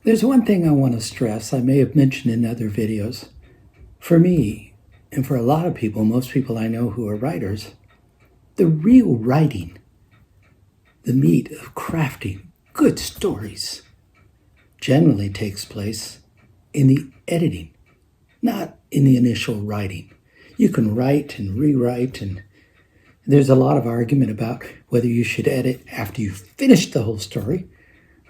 There's one thing I want to stress, I may have mentioned in other videos. For me, and for a lot of people, most people I know who are writers, the real writing, the meat of crafting good stories, generally takes place in the editing, not in the initial writing. You can write and rewrite, and there's a lot of argument about whether you should edit after you've finished the whole story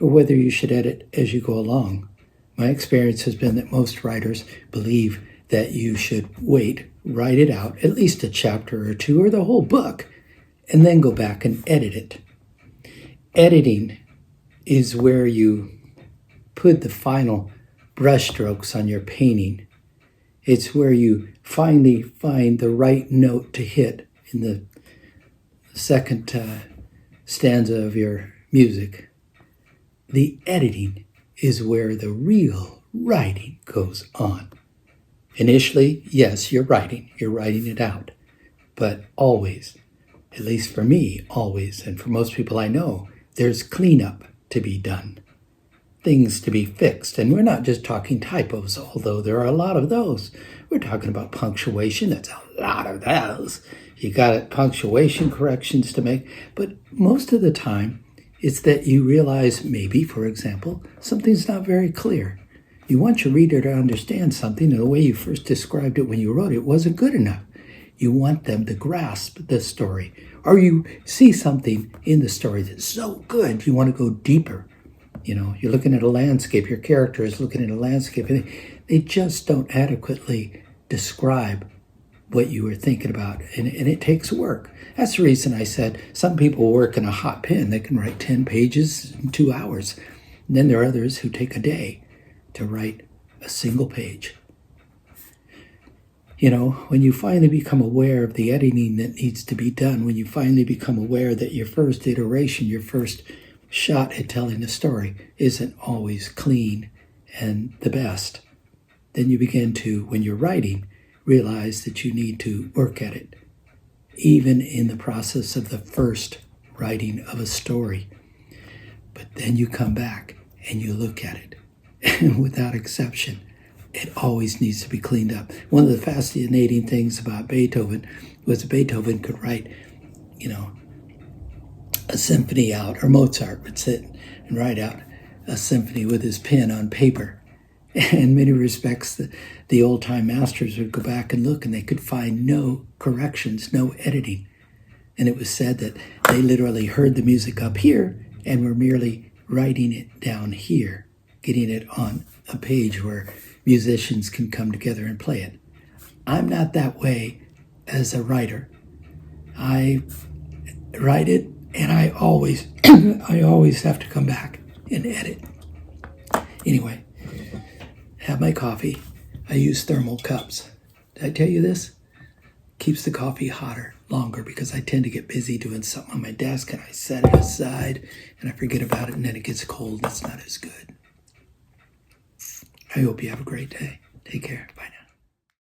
or whether you should edit as you go along. My experience has been that most writers believe that you should wait, write it out, at least a chapter or two or the whole book, and then go back and edit it. Editing is where you put the final brushstrokes on your painting. It's where you finally find the right note to hit in the second stanza of your music. The editing is where the real writing goes on. Initially, yes, you're writing it out. But always, at least for me, always, and for most people I know, there's cleanup to be done. Things to be fixed. And we're not just talking typos, although there are a lot of those. We're talking about punctuation. That's a lot of those. You got punctuation corrections to make. But most of the time, it's that you realize maybe, for example, something's not very clear. You want your reader to understand something, and the way you first described it when you wrote it wasn't good enough. You want them to grasp the story. Or you see something in the story that's so good, you want to go deeper. You know, you're looking at a landscape, your character is looking at a landscape, and they just don't adequately describe what you were thinking about, and it takes work. That's the reason I said some people work in a hot pen. They can write 10 pages in 2 hours. And then there are others who take a day to write a single page. You know, when you finally become aware of the editing that needs to be done, when you finally become aware that your first iteration, your first shot at telling a story isn't always clean and the best, then you begin to, when you're writing, realize that you need to work at it, even in the process of the first writing of a story. But then you come back and you look at it, and without exception, it always needs to be cleaned up. One of the fascinating things about Beethoven was Beethoven could write, a symphony out, or Mozart would sit and write out a symphony with his pen on paper. In many respects, the old-time masters would go back and look, and they could find no corrections, no editing. And it was said that they literally heard the music up here and were merely writing it down here, getting it on a page where musicians can come together and play it. I'm not that way as a writer. I write it, and I always have to come back and edit. Anyway, have my coffee. I use thermal cups. Did I tell you this? Keeps the coffee hotter longer because I tend to get busy doing something on my desk and I set it aside and I forget about it and then it gets cold and it's not as good. I hope you have a great day. Take care. Bye now.